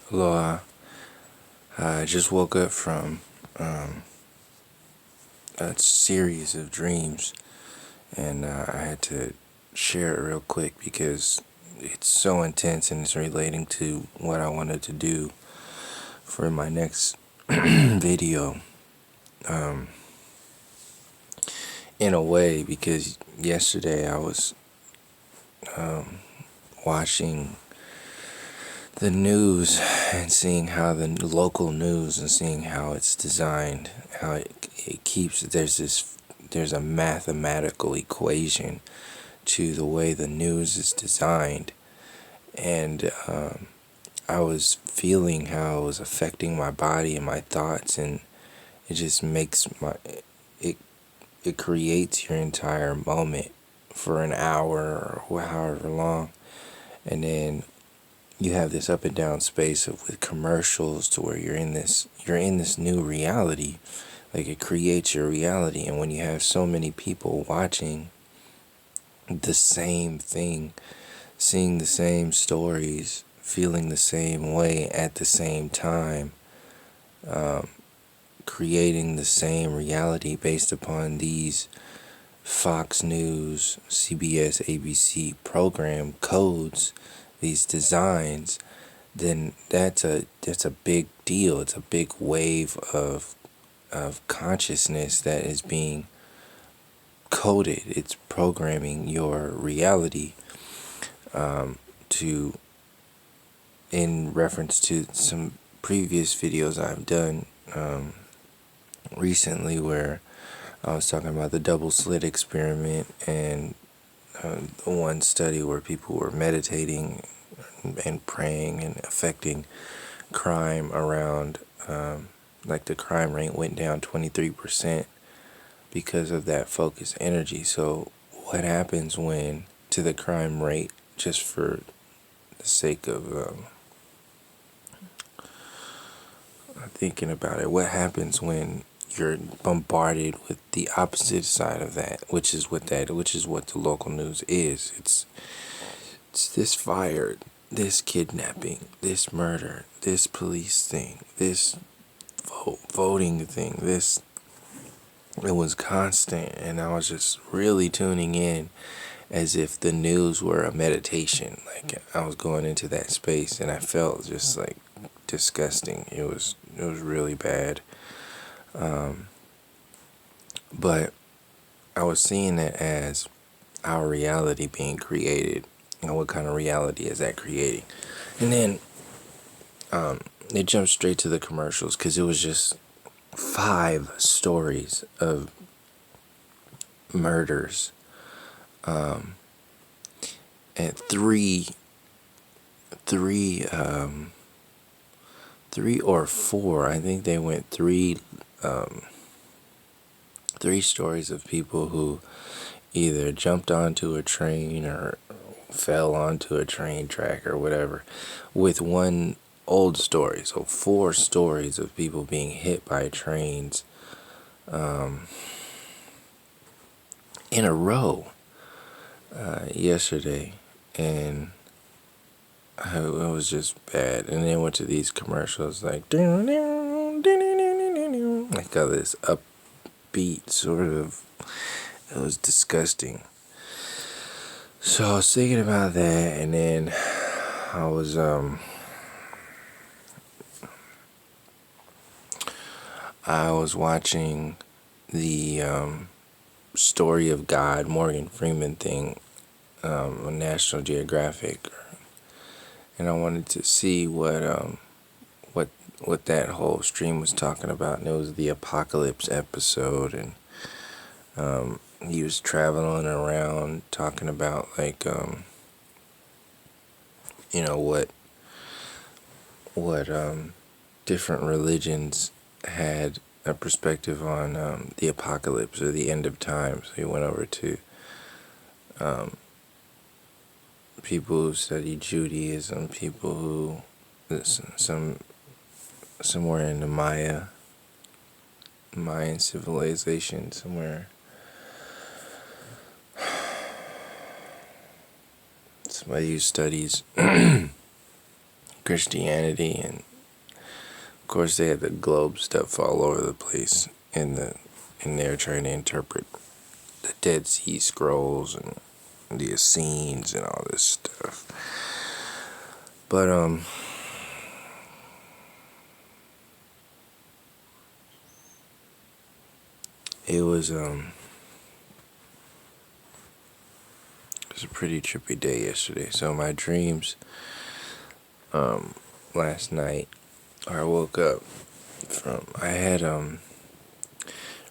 Aloha. I just woke up from a series of dreams, and I had to share it real quick because it's so intense and it's relating to what I wanted to do for my next video. Um, in a way, because yesterday I was watching the news and seeing how the local news and seeing how it's designed, how it keeps, there's a mathematical equation to the way the news is designed. And I was feeling how it was affecting my body and my thoughts, and it just makes it it creates your entire moment for an hour or however long. And then you have this up and down space with commercials to where you're in this new reality. Like, it creates your reality. And when you have so many people watching the same thing, seeing the same stories, feeling the same way at the same time, creating the same reality based upon these Fox News, CBS, ABC program codes, these designs, then that's a big deal. It's a big wave of consciousness that is being coded. It's programming your reality, to in reference to some previous videos I've done recently, where I was talking about the double slit experiment and the one study where people were meditating and praying and affecting crime around, like the crime rate went down 23% because of that focused energy. So what happens when, to the crime rate, just for the sake of thinking about it, what happens when you're bombarded with the opposite side of that, which is what the local news is. It's this fire, this kidnapping, this murder, this police thing, this voting thing, this. It was constant, and I was just really tuning in as if the news were a meditation. Like, I was going into that space, and I felt just like disgusting. It was really bad. But I was seeing it as our reality being created, and what kind of reality is that creating? And then they jumped straight to the commercials, because it was just 5 stories of murders, and three or four, I think they went three stories of people who either jumped onto a train or fell onto a train track or whatever, with one old story. So 4 stories of people being hit by trains in a row yesterday, and it was just bad. And then went to these commercials like all this upbeat sort of. It was disgusting. So I was thinking about that, and then I was watching the Story of God, Morgan Freeman thing on National Geographic, and I wanted to see what that whole stream was talking about. And it was the apocalypse episode, and he was traveling around talking about, like, what different religions had a perspective on the apocalypse or the end of time. So he went over to people who study Judaism, people who somewhere in the Mayan civilization, somewhere somebody who studies Christianity, and of course they had the globe stuff all over the place in there trying to interpret the Dead Sea Scrolls and the Essenes and all this stuff. But it was a pretty trippy day yesterday. So my dreams last night, I woke up from, I had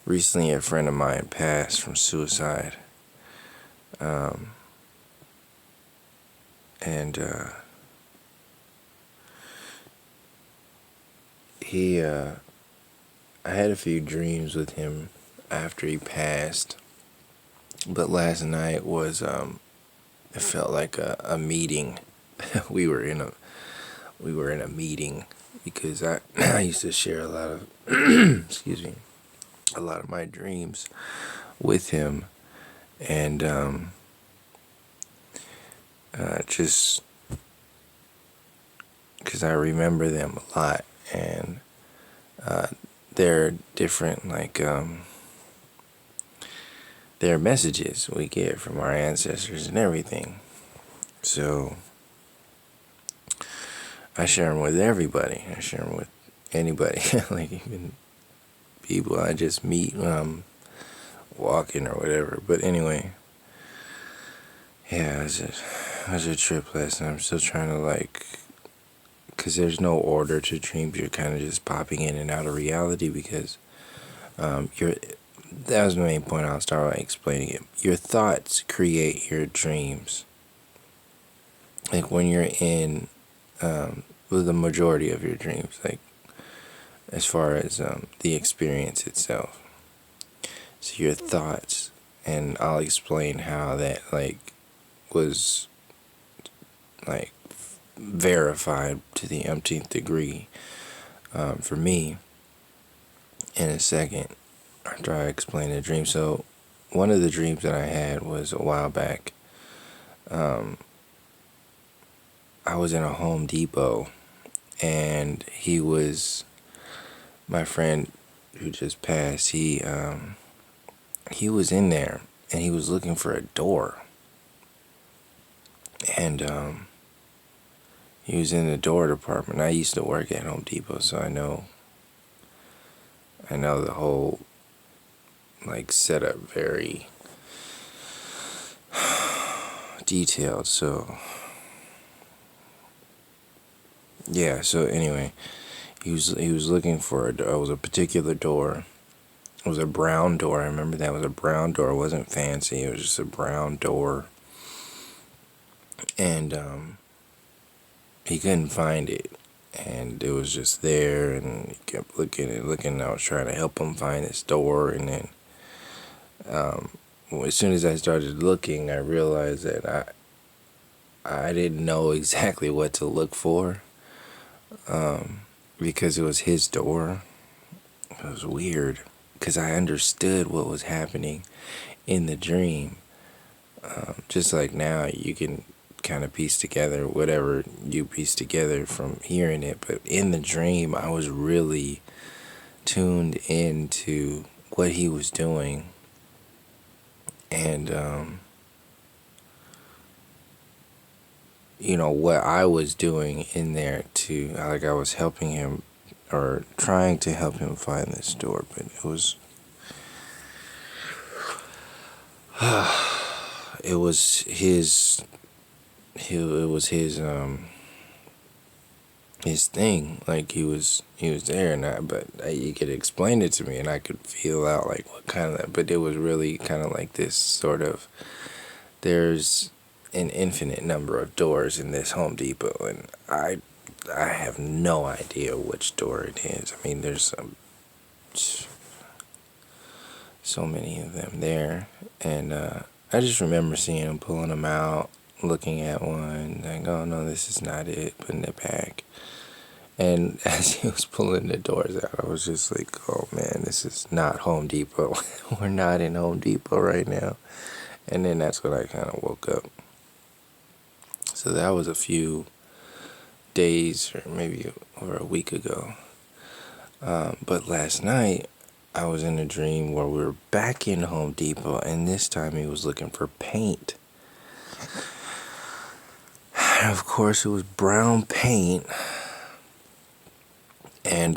recently a friend of mine passed from suicide. And I had a few dreams with him after he passed, but last night was it felt like a meeting. we were in a meeting because I used to share a lot of excuse me, a lot of my dreams with him, and just because I remember them a lot, and they're different, like they're messages we get from our ancestors and everything. So I share them with everybody. I share them with anybody, like even people I just meet when I'm walking or whatever. But anyway, yeah, it was a trip last night. I'm still trying to because there's no order to dreams. You're kind of just popping in and out of reality because that was the main point. I'll start by explaining it. Your thoughts create your dreams. Like when you're in the majority of your dreams, like as far as the experience itself. So your thoughts, and I'll explain how that was verified to the umpteenth degree for me in a second after I explain the dream. So one of the dreams that I had was a while back. I was in a Home Depot, and my friend who just passed, he was in there, and he was looking for a door. And he was in the door department. I used to work at Home Depot, so I know the whole setup very detailed. So yeah, so anyway, he was looking for it was a particular door. It was a brown door. I remember that was a brown door. It wasn't fancy. It was just a brown door. And he couldn't find it. And it was just there, and he kept looking and looking. I was trying to help him find this door, and then as soon as I started looking, I realized that I didn't know exactly what to look for, because it was his door. It was weird, because I understood what was happening in the dream. Just like now, you can kind of piece together whatever you piece together from hearing it, but in the dream, I was really tuned into what he was doing, and what I was doing in there too. I was helping him, or trying to help him find this door, but it was his thing. Like he was there, and but you could explain it to me, and I could feel out what kind of, but it was really kind of like this sort of, there's an infinite number of doors in this Home Depot, and I have no idea which door it is. I mean, there's so many of them there, and I just remember seeing him pulling them out, looking at one, like, oh no, this is not it, putting it back. And as he was pulling the doors out, I was just like, oh man, this is not Home Depot. We're not in Home Depot right now. And then that's when I kind of woke up. So that was a few days or maybe over a week ago. But last night, I was in a dream where we were back in Home Depot, and this time he was looking for paint. And of course, it was brown paint. And,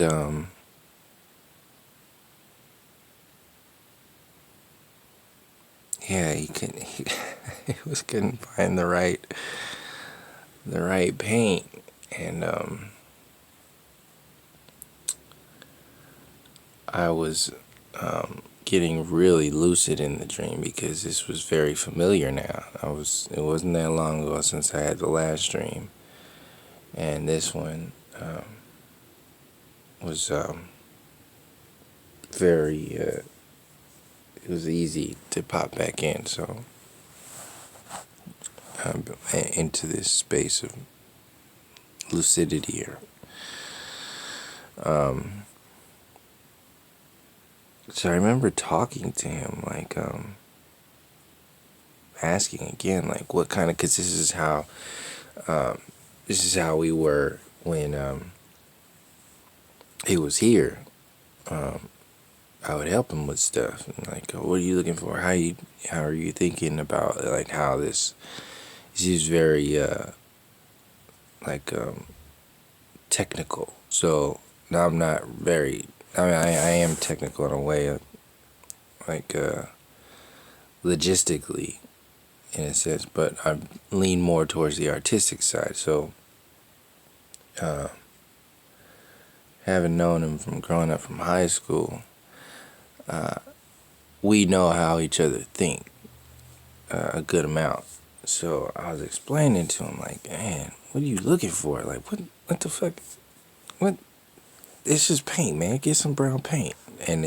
yeah, he couldn't find the right paint. And, I was, getting really lucid in the dream because this was very familiar now. It wasn't that long ago since I had the last dream, and this one was very. It was easy to pop back in, so into this space of lucidity here. So I remember talking to him, like, asking again, like, what kind of, because this is how we were when he was here. I would help him with stuff, and like, what are you looking for? How are you thinking about, like, how this? He's very like technical. So now I'm not very. I mean, I am technical in a way, like logistically, in a sense, but I lean more towards the artistic side. So, having known him from growing up from high school, we know how each other think a good amount. So I was explaining to him, like, man, what are you looking for? Like, what the fuck? What? It's just paint, man. Get some brown paint. And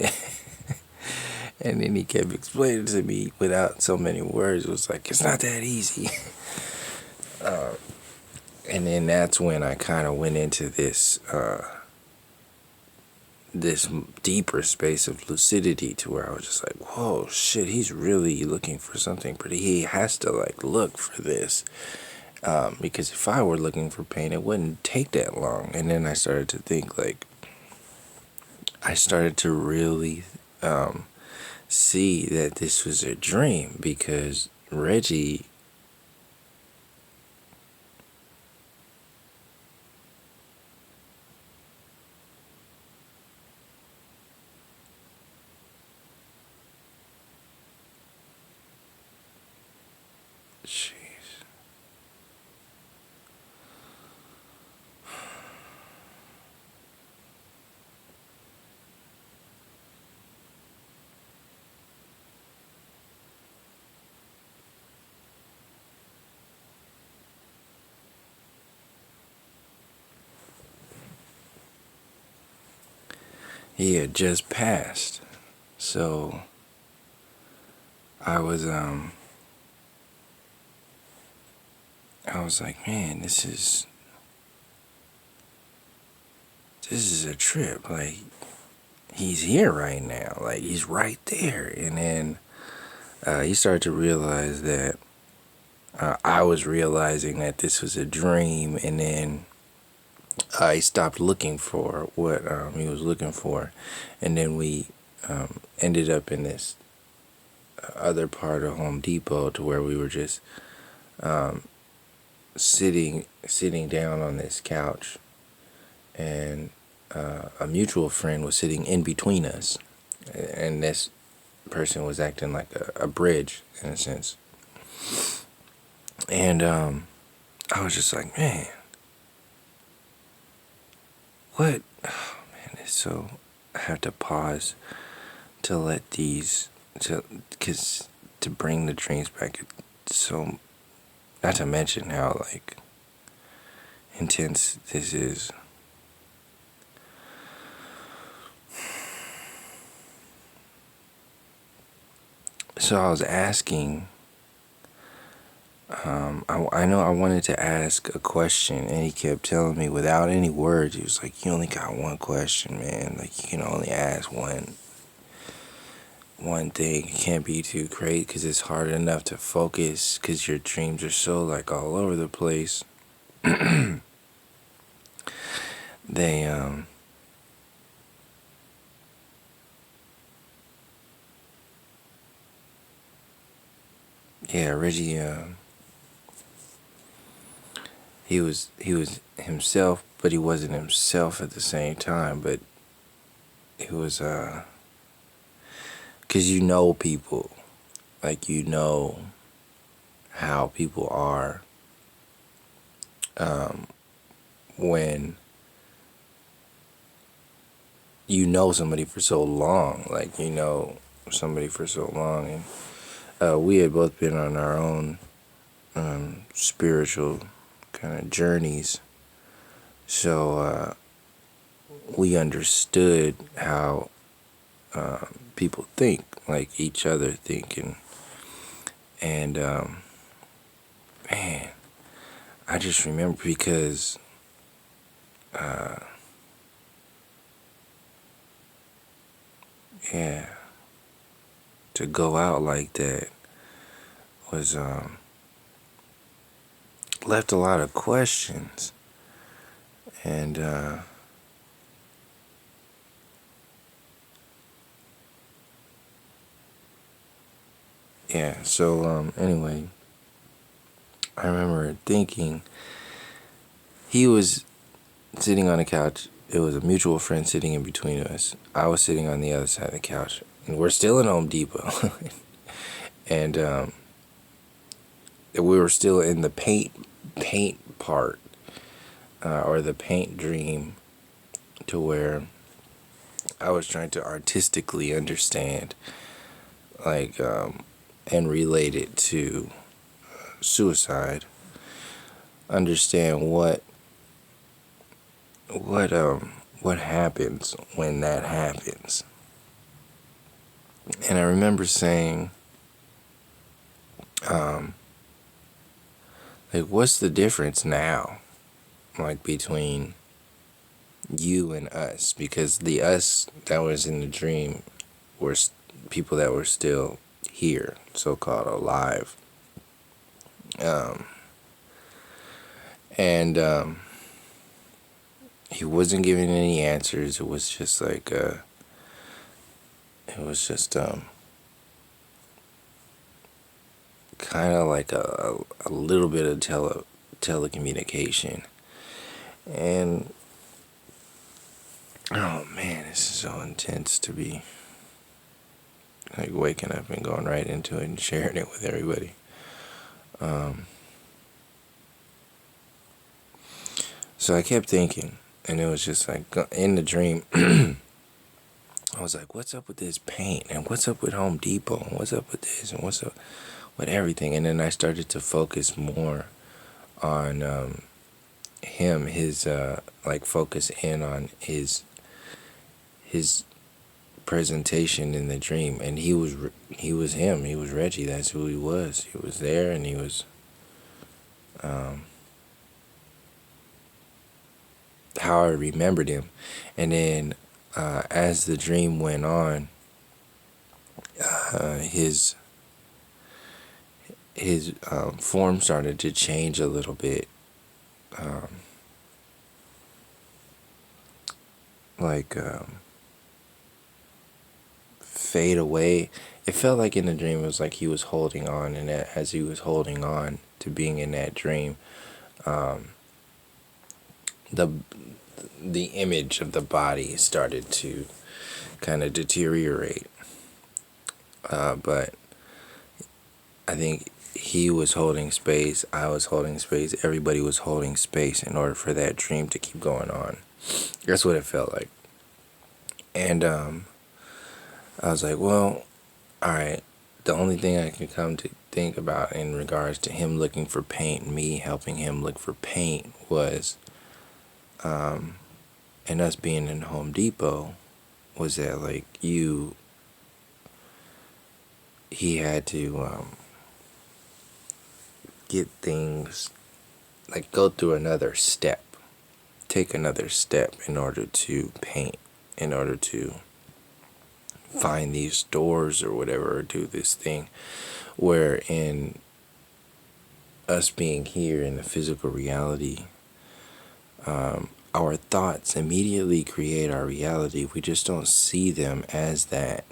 and then he kept explaining to me without so many words. It was like, it's not that easy. And then that's when I kind of went into this this deeper space of lucidity, to where I was just like, whoa, shit, he's really looking for something pretty. He has to, like, look for this. Because if I were looking for paint, it wouldn't take that long. And then I started to think, like, I started to really see that this was a dream, because Reggie, jeez. He had just passed. So I was like, man, this is a trip. Like, he's here right now. Like, he's right there. And then he started to realize that I was realizing that this was a dream. And then he stopped looking for what he was looking for. And then we ended up in this other part of Home Depot, to where we were just sitting down on this couch, and a mutual friend was sitting in between us, and this person was acting like a bridge, in a sense. And I was just like, man, what? Oh, man, it's so. I have to pause to let these, to bring the dreams back. So, not to mention how, like, intense this is. So I was asking, I know I wanted to ask a question, and he kept telling me without any words, he was like, you only got one question, man. Like, you can only ask one thing. It can't be too crazy, because it's hard enough to focus, because your dreams are so, like, all over the place. they yeah, Reggie, he was himself, but he wasn't himself at the same time. But it was cause you know people, like you know how people are when you know somebody for so long, like you know somebody for so long, and we had both been on our own spiritual kind of journeys, so we understood how people think, like each other think, and man, I just remember because yeah, to go out like that was left a lot of questions, and yeah, so anyway, I remember thinking he was sitting on a couch. It was a mutual friend sitting in between us. I was sitting on the other side of the couch, and we're still in Home Depot, and we were still in the paint part, or the paint dream, to where I was trying to artistically understand, like, and relate it to suicide. Understand what happens when that happens. And I remember saying, like, what's the difference now, like, between you and us? Because the us that was in the dream were people that were still here, so-called alive. And he wasn't giving any answers. It was just like, it was just kind of like a little bit of telecommunication. And oh man, this is so intense to be like waking up and going right into it and sharing it with everybody. So I kept thinking, and it was just like in the dream, I was like, what's up with this paint? And what's up with Home Depot? And what's up with this? And what's up with everything? And then I started to focus more on him, his, like focus in on his presentation in the dream. And he was him. He was Reggie. That's who he was. He was there, and he was how I remembered him. And then as the dream went on, his form started to change a little bit, like fade away. It felt like in the dream it was like he was holding on, and that as he was holding on to being in that dream, the image of the body started to kind of deteriorate. But I think he was holding space, I was holding space, everybody was holding space in order for that dream to keep going on. That's what it felt like. And I was like, well, alright, the only thing I can come to think about in regards to him looking for paint, me helping him look for paint, was, and us being in Home Depot, was that like he had to get things, like go through another step, take another step in order to paint, in order to find these doors or whatever, or do this thing, where in us being here in the physical reality, our thoughts immediately create our reality. We just don't see them as that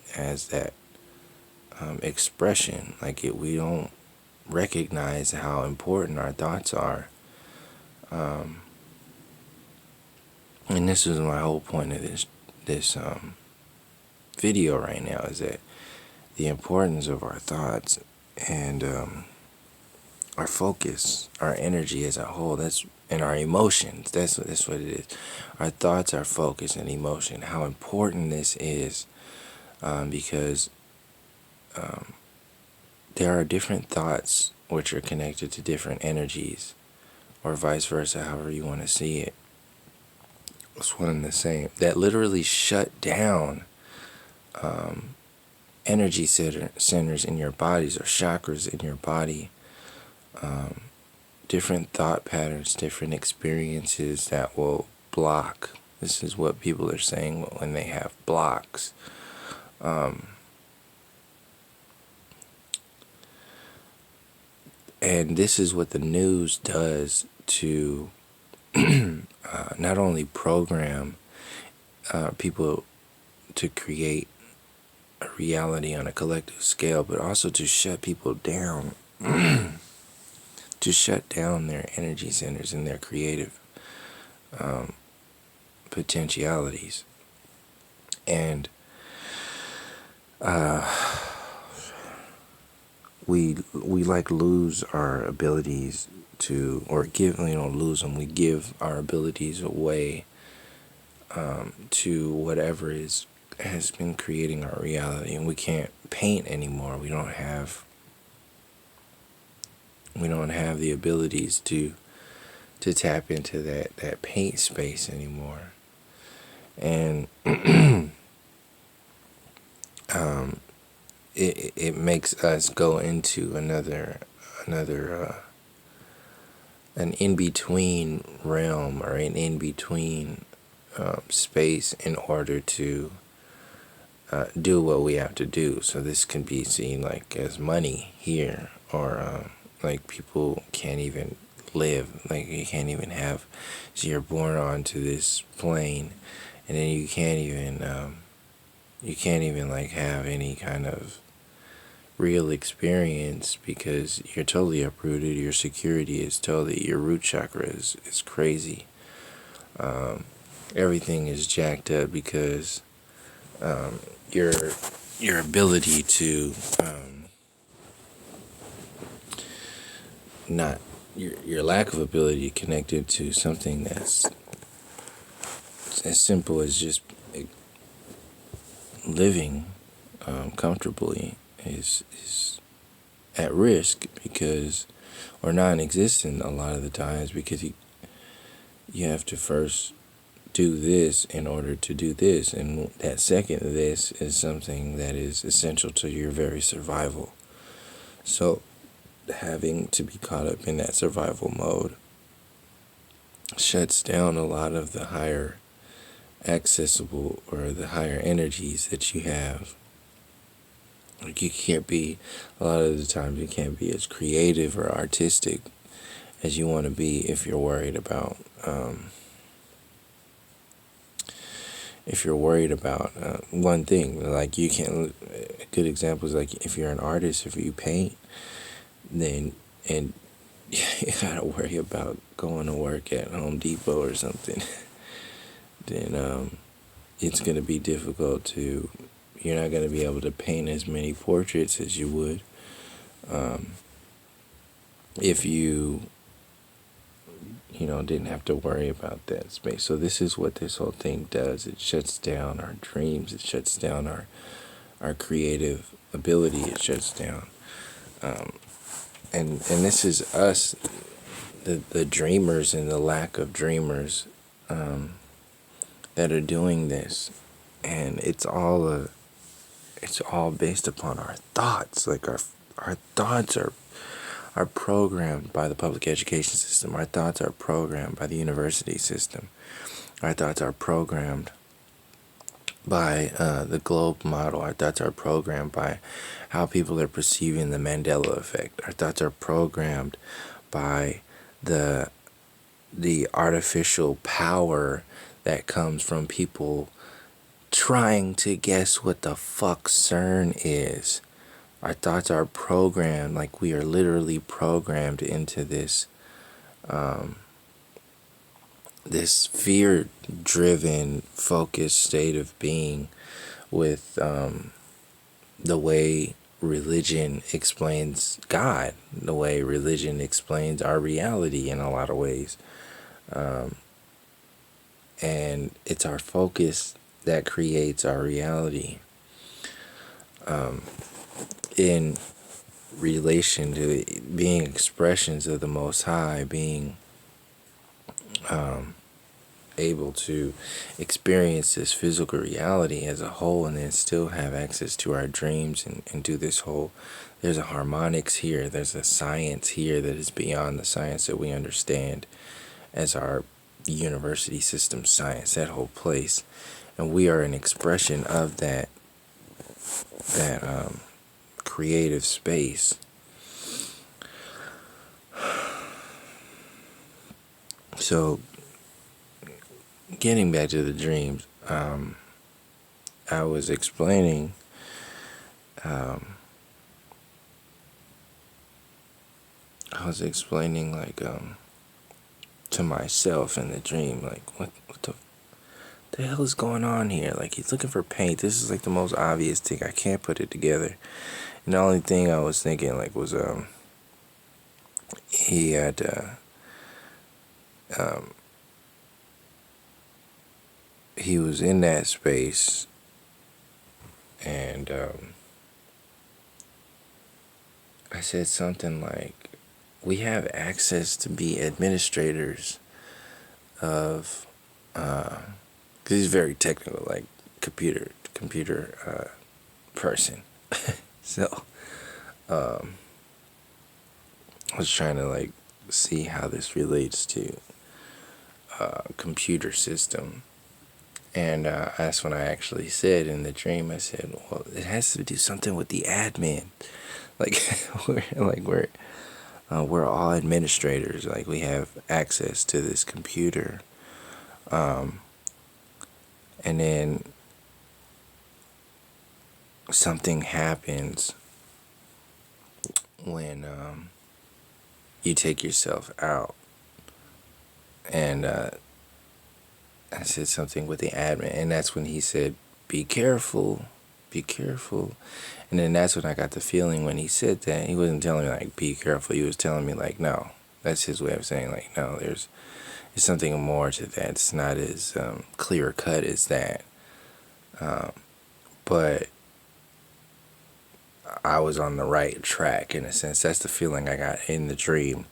expression. Like we don't recognize how important our thoughts are. And this is my whole point of this video right now, is that the importance of our thoughts and our focus, our energy as a whole. And our emotions. That's what it is. Our thoughts, our focus, and emotion. How important this is, because there are different thoughts which are connected to different energies, or vice versa, however you want to see it. It's one and the same. That literally shut down energy centers in your bodies, or chakras in your body. Different thought patterns, different experiences that will block. This is what people are saying when they have blocks. And this is what the news does to not only program people to create a reality on a collective scale, but also to shut people down, to shut down their energy centers and their creative potentialities. And we like lose our abilities to, or give, lose them. We give our abilities away to whatever has been creating our reality, and we can't paint anymore. We don't have the abilities to tap into that paint space anymore. And it makes us go into an in-between realm, or an in-between space, in order to do what we have to do. So this can be seen like as money here, or like people can't even live. Like you can't even have. So you're born onto this plane, and then you can't even like have any kind of real experience, because you're totally uprooted. Your security is totally, your root chakra is crazy. Everything is jacked up because your ability to not your lack of ability connected to something that's as simple as just living comfortably is at risk, because, or non-existent a lot of the times, because you have to first do this in order to do this, and that second this is something that is essential to your very survival. So having to be caught up in that survival mode shuts down a lot of the higher accessible, or the higher energies that you have. Like you can't be, a lot of the times you can't be as creative or artistic as you want to be if you're worried about one thing. Like you can't, a good example is like if you're an artist, if you paint, then, and you gotta worry about going to work at Home Depot or something, then it's gonna be difficult to, you're not gonna be able to paint as many portraits as you would if you didn't have to worry about that space. So this is what this whole thing does. It shuts down our dreams. It shuts down our creative ability. It shuts down. And this is us, the dreamers and the lack of dreamers that are doing this. And it's all based upon our thoughts. Like our thoughts are programmed by the public education system. Our thoughts are programmed by the university system. Our thoughts are programmed by the globe model. Our thoughts are programmed by how people are perceiving the Mandela effect. Our thoughts are programmed by the the artificial power that comes from people trying to guess what the fuck CERN is. Our thoughts are programmed, like we are literally programmed into this this fear-driven, focused state of being with the way religion explains God, the way religion explains our reality in a lot of ways. And it's our focus that creates our reality. In relation to being expressions of the Most High, being able to experience this physical reality as a whole, and then still have access to our dreams and do this whole, there's a harmonics here, there's a science here that is beyond the science that we understand as our university system science, that whole place. And we are an expression of that creative space. So getting back to the dreams, I was explaining like to myself in the dream, like what the hell is going on here? Like, he's looking for paint. This is like the most obvious thing. I can't put it together. And the only thing I was thinking like was he had he was in that space, and I said something like, we have access to be administrators of, because he's very technical, like computer person. So I was trying to like see how this relates to computer system. And that's when I actually said in the dream, I said, well, it has to do something with the admin. Like, we're all administrators. Like, we have access to this computer. And then something happens when you take yourself out. And I said something with the admin, and that's when he said, be careful. And then that's when I got the feeling when he said that, he wasn't telling me like, be careful. He was telling me like, no. That's his way of saying like, no, there's something more to that. It's not as clear cut as that. But I was on the right track in a sense. That's the feeling I got in the dream.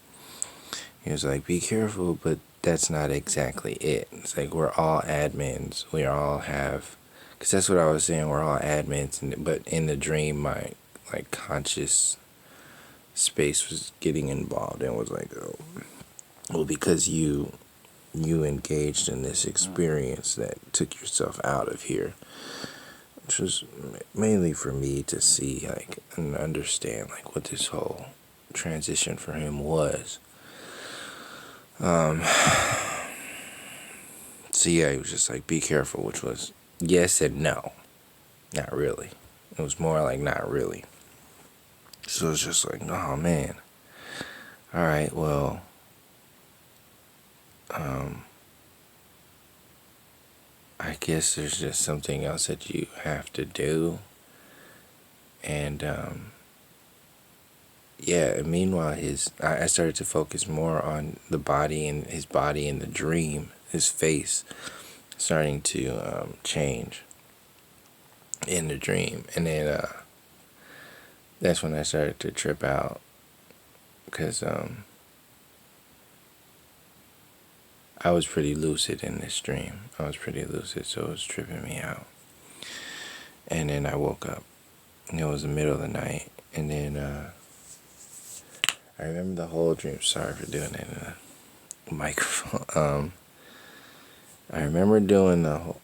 He was like, be careful, but that's not exactly it. It's like, we're all admins. We all have, because that's what I was saying, we're all admins. But in the dream, my like conscious space was getting involved and was like, oh, well, because you engaged in this experience that took yourself out of here, which was mainly for me to see like and understand like what this whole transition for him was. So yeah, he was just like, be careful, which was yes and no. Not really. It was more like not really. So it's just like, oh man. Alright, well, I guess there's just something else that you have to do. And yeah, and meanwhile I started to focus more on the body and his body in the dream, his face starting to change in the dream. And then that's when I started to trip out, because I was pretty lucid in this dream. So it was tripping me out. And then I woke up, and it was the middle of the night. And then I remember the whole dream. Sorry for doing it in a microphone. I remember doing the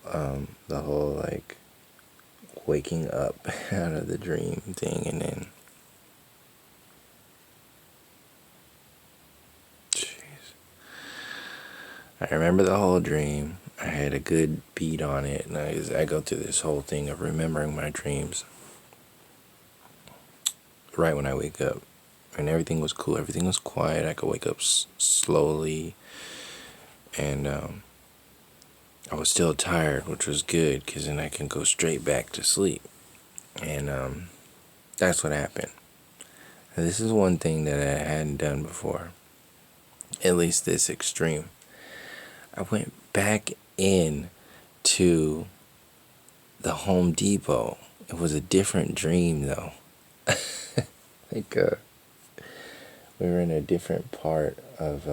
whole like waking up out of the dream thing, and then I remember the whole dream. I had a good beat on it, and I go through this whole thing of remembering my dreams right when I wake up. And everything was cool. Everything was quiet. I could wake up slowly. And I was still tired, which was good, because then I can go straight back to sleep. And that's what happened. And this is one thing that I hadn't done before. At least this extreme. I went back in to the Home Depot. It was a different dream, though. Like, we were in a different part of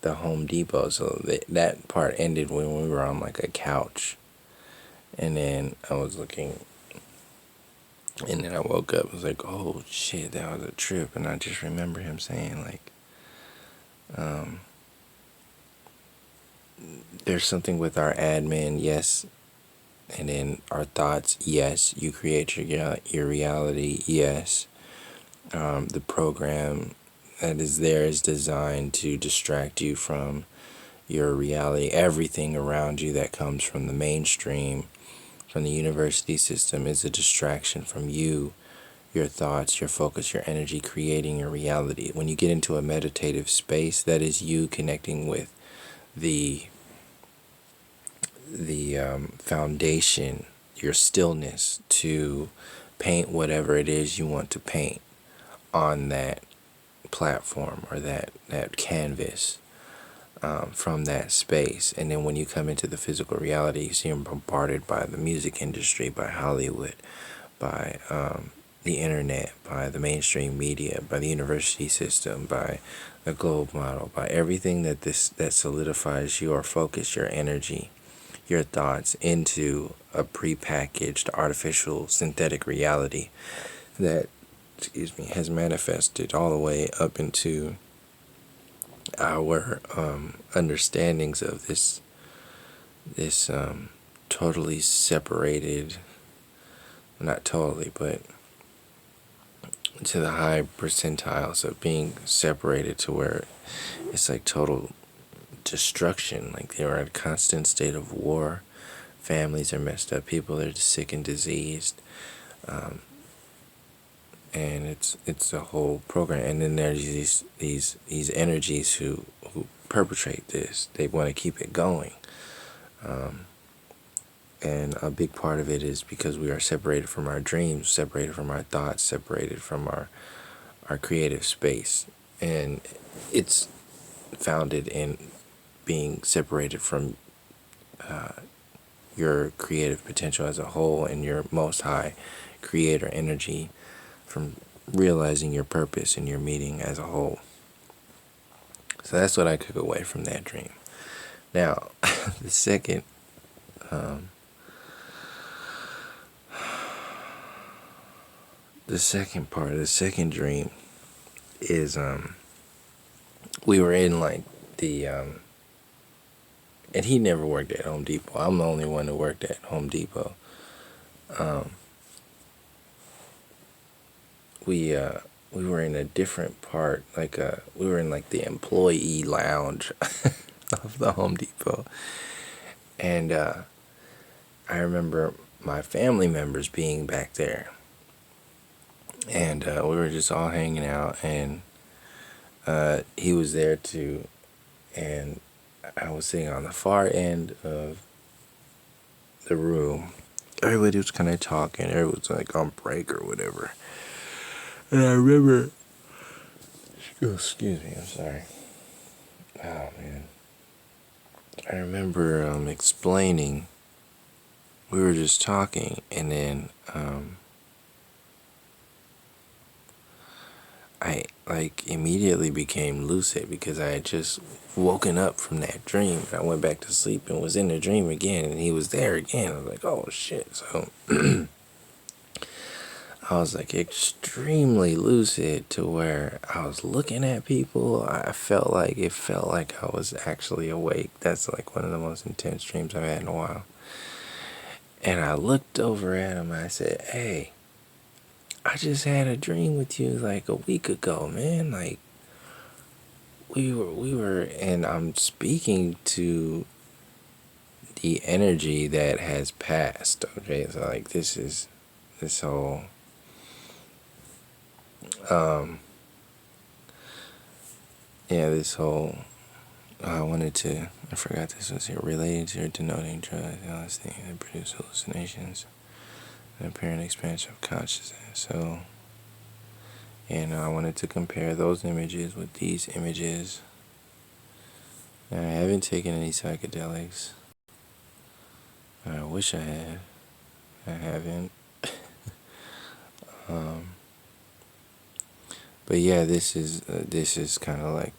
the Home Depot, so that part ended when we were on like a couch, and then I was looking, and then I woke up. I was like, "Oh shit, that was a trip," and I just remember him saying like, "There's something with our admin, yes." And then our thoughts, yes. You create your reality, yes. The program that is there is designed to distract you from your reality. Everything around you that comes from the mainstream, from the university system, is a distraction from you, your thoughts, your focus, your energy, creating your reality. When you get into a meditative space, that is you connecting with the foundation, your stillness, to paint whatever it is you want to paint on that platform or that canvas, from that space. And then when you come into the physical reality, you see them bombarded by the music industry, by Hollywood, by the internet, by the mainstream media, by the university system, by the globe model, by everything that solidifies your focus, your energy, your thoughts into a prepackaged artificial synthetic reality that, has manifested all the way up into our understandings of this totally separated, not totally, but to the high percentiles of being separated, to where it's like total destruction. Like they are in a constant state of war. Families are messed up. People are sick and diseased. And it's a whole program. And then there's these energies who perpetrate this. They want to keep it going. And a big part of it is because we are separated from our dreams, separated from our thoughts, separated from our creative space. And it's founded in being separated from your creative potential as a whole, and your most high creator energy, from realizing your purpose and your meaning as a whole. So that's what I took away from that dream. Now, the second part of the second dream is we were in like the and he never worked at Home Depot. I'm the only one who worked at Home Depot. We were in a different part, like we were in like the employee lounge of the Home Depot, and I remember my family members being back there, and we were just all hanging out, and he was there too, and I was sitting on the far end of the room. Everybody was kind of talking. Everybody was like on break or whatever. And I remember, excuse me, I'm sorry. Oh man. I remember explaining. We were just talking, and then I like immediately became lucid, because I had just woken up from that dream. I went back to sleep and was in the dream again, and he was there again. I was like, oh shit. So I was like extremely lucid, to where I was looking at people. It felt like I was actually awake. That's like one of the most intense dreams I've had in a while. And I looked over at him and I said, hey, I just had a dream with you like a week ago, man. Like, we were, and I'm speaking to the energy that has passed. Okay, so like this whole yeah, this whole I forgot this was here, related to or denoting drugs, LSD, that produce hallucinations, and apparent expansion of consciousness. So, I wanted to compare those images with these images. I haven't taken any psychedelics. I wish I had. I haven't. But yeah, this is kind of like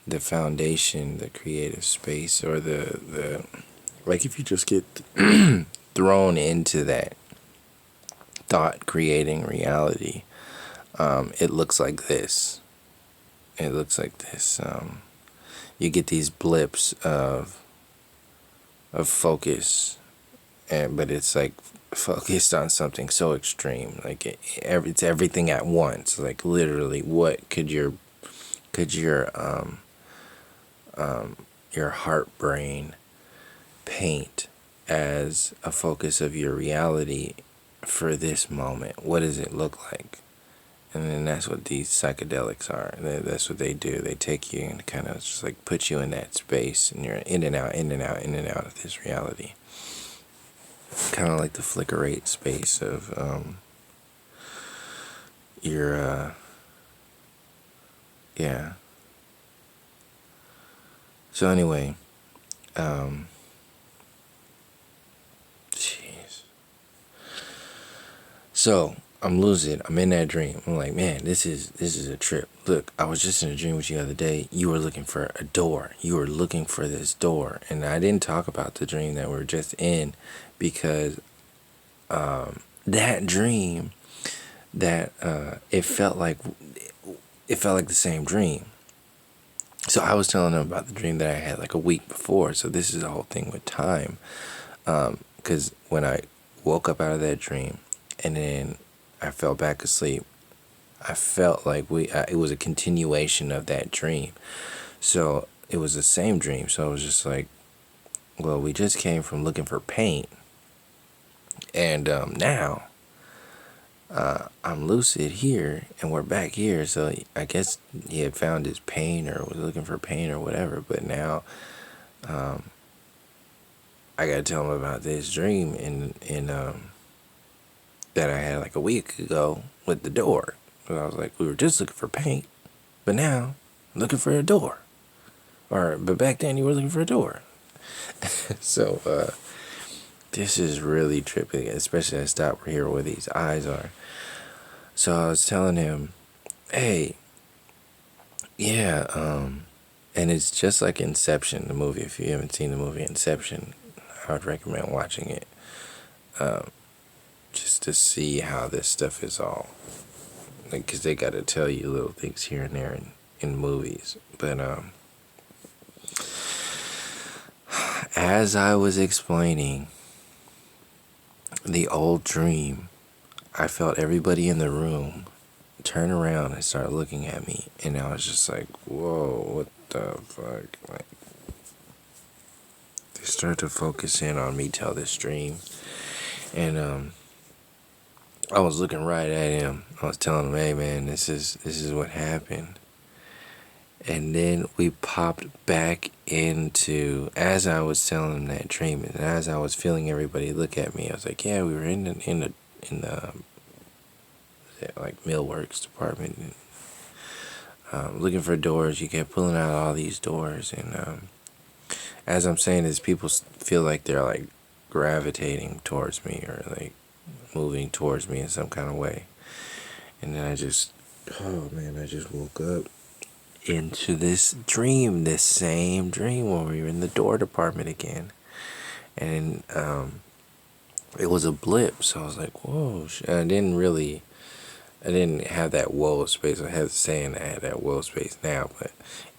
the foundation, the creative space, or the like. If you just get thrown into that thought creating reality, it looks like this. It looks like this. You get these blips of focus, but it's like focused on something so extreme. Like it's everything at once. Like literally, what could your heart brain paint as a focus of your reality for this moment? What does it look like? And then that's what these psychedelics are. That's what they do. They take you and kind of just like put you in that space, and you're in and out, in and out, in and out of this reality. Kind of like the flicker rate space of your yeah. So anyway, jeez. So I'm lucid. I'm in that dream. I'm like, man, this is a trip. Look, I was just in a dream with you the other day. You were looking for a door. You were looking for this door, and I didn't talk about the dream that we're just in, because that dream, that it felt like the same dream. So I was telling them about the dream that I had like a week before. So this is the whole thing with time, because when I woke up out of that dream, and then I fell back asleep, I felt like it was a continuation of that dream. So it was the same dream. So I was just like, well, we just came from looking for paint, and now I'm lucid here, and we're back here. So I guess he had found his pain, or was looking for pain, or whatever. But now I gotta tell him about this dream in that I had like a week ago with the door. So I was like, we were just looking for paint, but now I'm looking for a door. But back then you were looking for a door. So this is really trippy, especially I stopped here where these eyes are. So I was telling him, hey, yeah, and it's just like Inception, the movie. If you haven't seen the movie Inception, I would recommend watching it, just to see how this stuff is all, like, because they got to tell you little things here and there in movies. But as I was explaining the old dream, I felt everybody in the room turn around and start looking at me, and I was just like, whoa, what the fuck? Like, they start to focus in on me tell this dream, and I was looking right at him. I was telling him, hey man, this is what happened. And then we popped back into, as I was telling him that dream, and as I was feeling everybody look at me, I was like, yeah, we were in the like millworks department, and, looking for doors. You kept pulling out all these doors, and as I'm saying this, people feel like they're like gravitating towards me, or like moving towards me in some kind of way. And then I just woke up into this dream, this same dream, when we were in the door department again. And it was a blip, so I was like, whoa. I didn't have that whoa space. I have to say, I had that whoa space now, but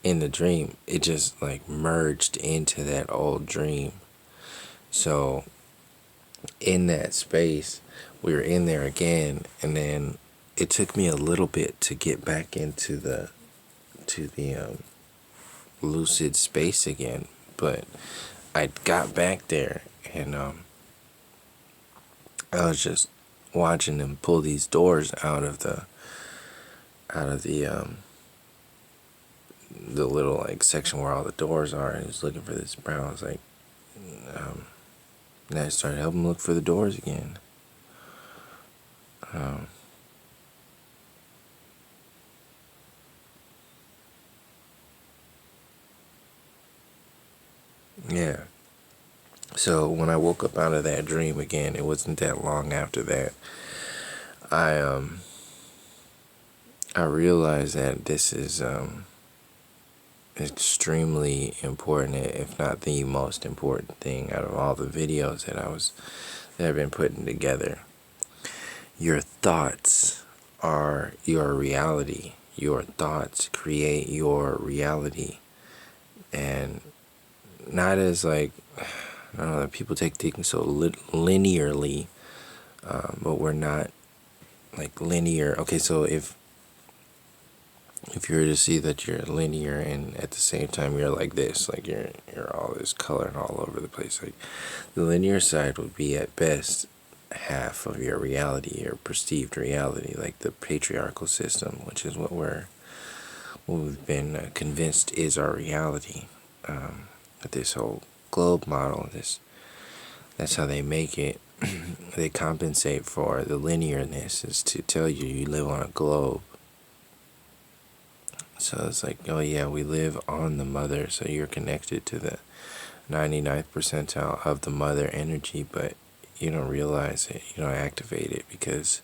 in the dream, it just like merged into that old dream. So in that space, we were in there again, and then it took me a little bit to get back into the to the lucid space again, but I got back there, and I was just watching them pull these doors out of the little like section where all the doors are, and he's looking for this brown. I was like, and I started helping him look for the doors again. Yeah. So when I woke up out of that dream again, it wasn't that long after that. I realized that this is extremely important, if not the most important thing out of all the videos that I've been putting together. Your thoughts are your reality. Your thoughts create your reality, and not as like, I don't know, people take things so linearly, but we're not like linear. Okay, so if you were to see that you're linear and at the same time you're like this, like you're all this color and all over the place, like the linear side would be at best half of your reality, your perceived reality, like the patriarchal system, which is what we've been convinced is our reality. This whole globe model, that's how they make it. They compensate for the linearness is to tell you live on a globe. So it's like, oh yeah, we live on the mother, so you're connected to the 99th percentile of the mother energy, but you don't realize it, you don't activate it, because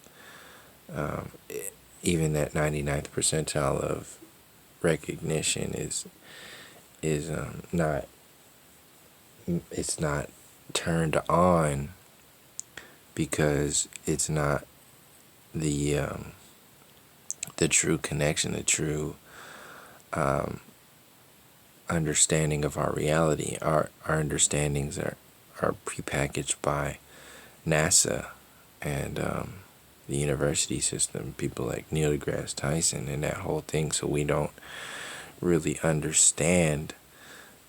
even that 99th percentile of recognition is not, it's not turned on, because it's not the true connection, the true understanding of our reality. Our understandings are prepackaged by NASA and the university system, people like Neil deGrasse Tyson and that whole thing. So we don't really understand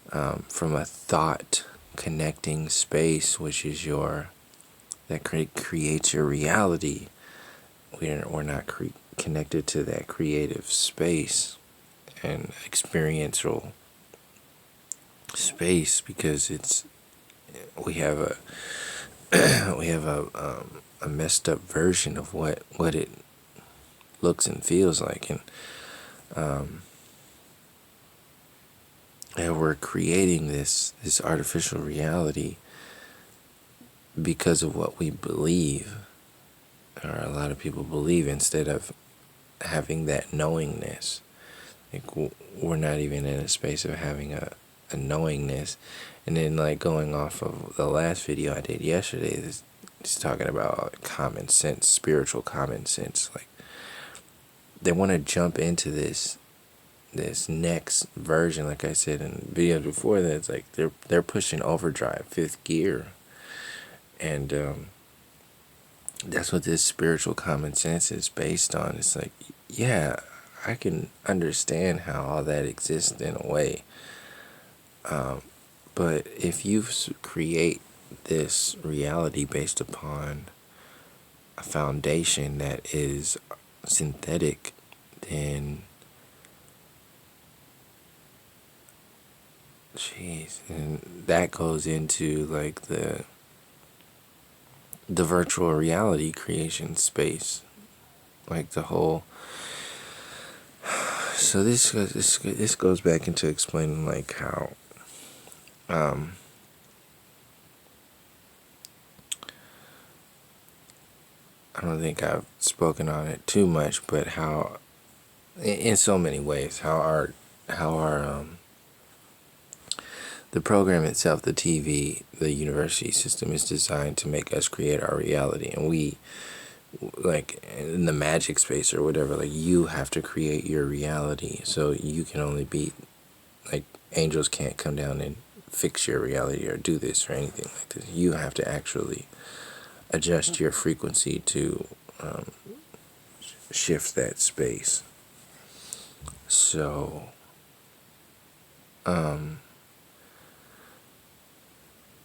from a thought connecting space, which is that creates your reality. We're not connected to that creative space and experiential space, because we have a messed up version of what it looks and feels like, and we're creating this artificial reality because of what we believe, or a lot of people believe, instead of having that knowingness. Like, we're not even in a space of having a knowingness. And then, like, going off of the last video I did yesterday, it's talking about common sense, spiritual common sense. Like, they want to jump into this next version. Like I said in videos before that, it's like they're pushing overdrive, fifth gear, and that's what this spiritual common sense is based on. It's like, yeah, I can understand how all that exists in a way, but if you create this reality based upon a foundation that is synthetic, then and that goes into like the virtual reality creation space, like the whole. So this goes back into explaining like how I don't think I've spoken on it too much, but how in so many ways how our the program itself, the TV, the university system is designed to make us create our reality, and we, like in the magic space or whatever, like you have to create your reality. So you can only be like, angels can't come down and fix your reality or do this or anything like this. You have to actually adjust your frequency to shift that space. So,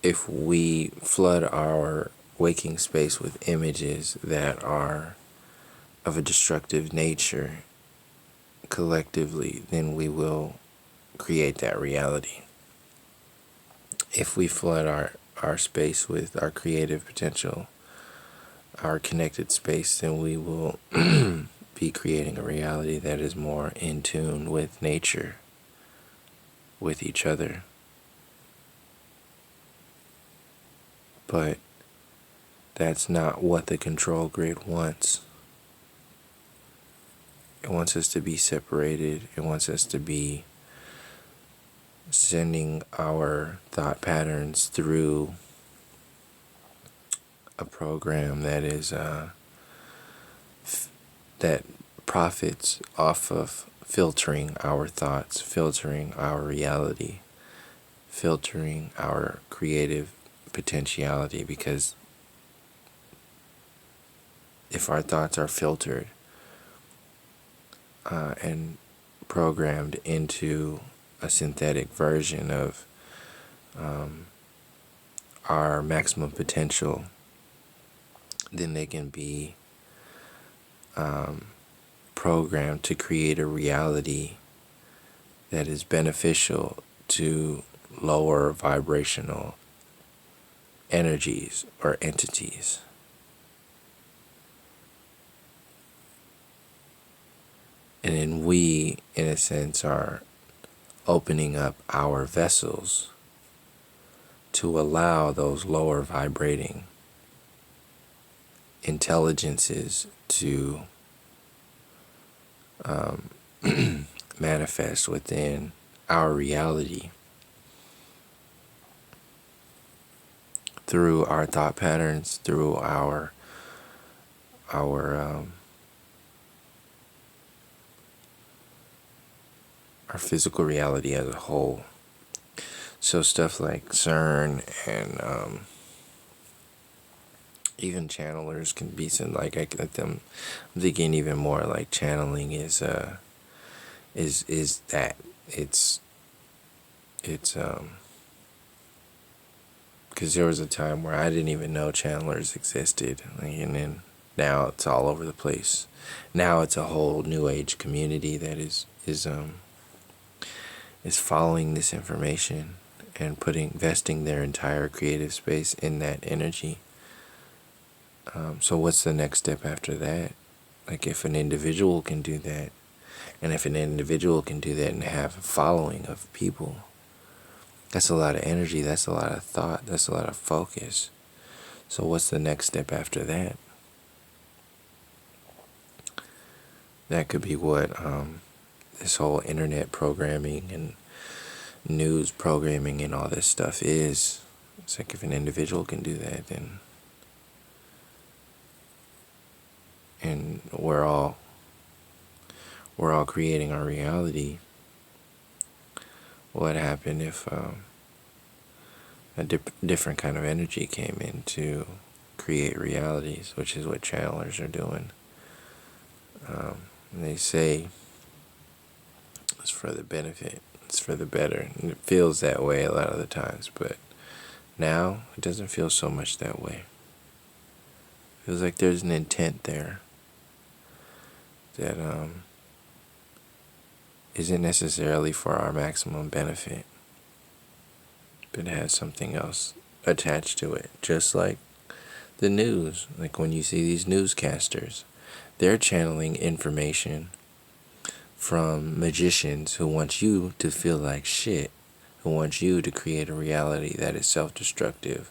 if we flood our waking space with images that are of a destructive nature collectively, then we will create that reality. If we flood our space with our creative potential, our connected space, then we will be creating a reality that is more in tune with nature, with each other. But that's not what the control grid wants. It wants us to be separated. It wants us to be sending our thought patterns through a program that is that profits off of filtering our thoughts, filtering our reality, filtering our creative potentiality. Because if our thoughts are filtered and programmed into a synthetic version of our maximum potential, then they can be programmed to create a reality that is beneficial to lower vibrational energies or entities. And then we, in a sense, are opening up our vessels to allow those lower vibrating intelligences to manifest within our reality through our thought patterns, through our physical reality as a whole. So stuff like CERN and even channelers can be some, like I'm thinking even more like channeling is that it's because there was a time where I didn't even know channelers existed, and then now it's all over the place. Now it's a whole new age community that is following this information and investing their entire creative space in that energy. So what's the next step after that? Like, if an individual can do that, and if an individual can do that and have a following of people, that's a lot of energy, that's a lot of thought, that's a lot of focus. So what's the next step after that? That could be what this whole internet programming and news programming and all this stuff is. It's like, if an individual can do that, then and we're all creating our reality. What happened if a different kind of energy came in to create realities, which is what channelers are doing. They say it's for the benefit, it's for the better, and it feels that way a lot of the times, but now it doesn't feel so much that way. It feels like there's an intent there that isn't necessarily for our maximum benefit, but it has something else attached to it. Just like the news, like when you see these newscasters, they're channeling information from magicians who want you to feel like shit, who want you to create a reality that is self-destructive,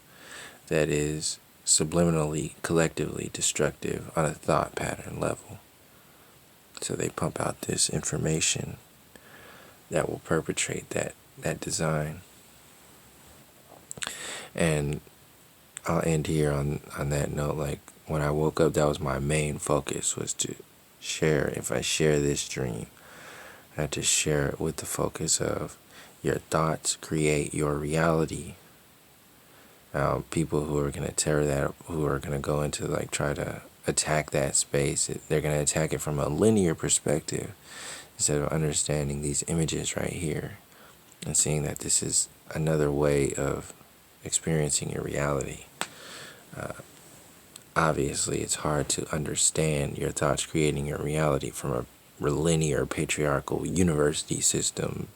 that is subliminally, collectively destructive on a thought pattern level. So they pump out this information that will perpetrate that design. And I'll end here on that note. Like, when I woke up, that was my main focus, was to share. If I share this dream, I had to share it with the focus of your thoughts create your reality. People who are going to tear that, who are going to go into, like, try to attack that space, they're going to attack it from a linear perspective. instead of understanding these images right here and seeing that this is another way of experiencing your reality. Obviously, it's hard to understand your thoughts creating your reality from a linear patriarchal university system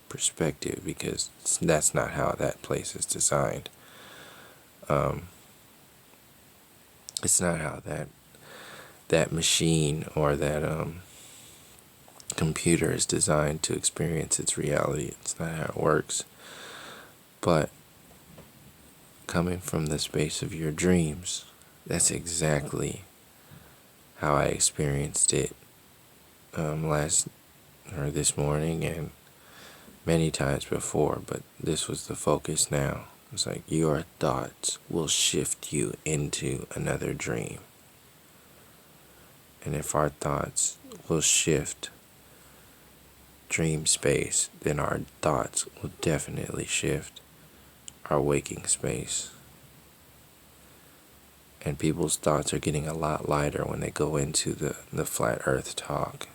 perspective, because that's not how that place is designed. It's not how that machine or that computer is designed to experience its reality. It's not how it works. But coming from the space of your dreams, that's exactly how I experienced it this morning, and many times before, but this was the focus now. It's like your thoughts will shift you into another dream. And if our thoughts will shift dream space, then our thoughts will definitely shift our waking space. And people's thoughts are getting a lot lighter when they go into the flat earth talk.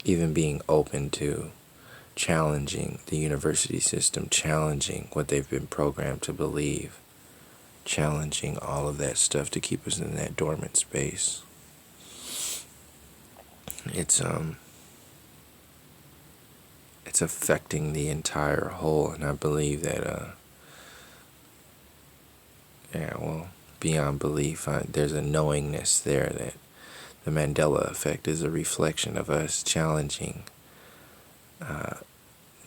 Even being open to challenging the university system, challenging what they've been programmed to believe, challenging all of that stuff to keep us in that dormant space. It's affecting the entire whole, and I believe that beyond belief, there's a knowingness there that the Mandela effect is a reflection of us challenging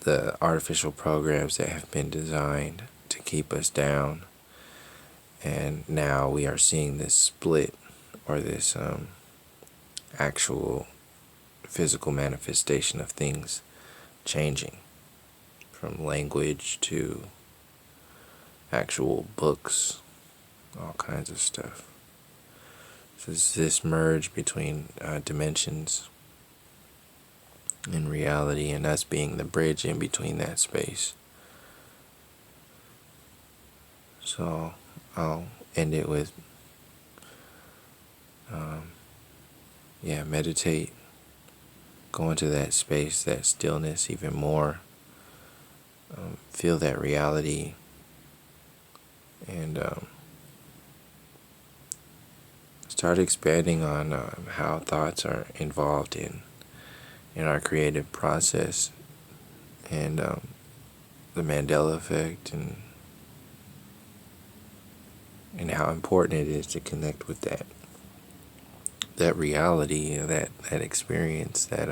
the artificial programs that have been designed to keep us down. And now we are seeing this split, or this actual physical manifestation of things changing, from language to actual books, all kinds of stuff. So it's this merge between dimensions and reality, and us being the bridge in between that space. So I'll end it with meditate, go into that space, that stillness even more, feel that reality, and start expanding on how thoughts are involved in our creative process, and the Mandela effect, and how important it is to connect with that reality, that experience, that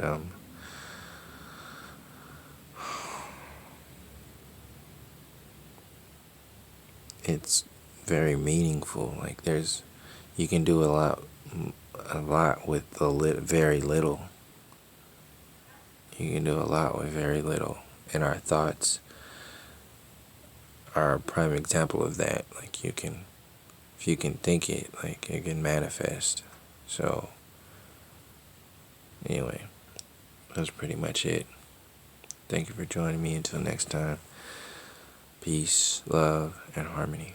it's very meaningful. Like you can do a lot with very little. You can do a lot with very little, and our thoughts are a prime example of that. Like if you can think it, like it can manifest. So anyway, that's pretty much it. Thank you for joining me. Until next time, peace, love, and harmony.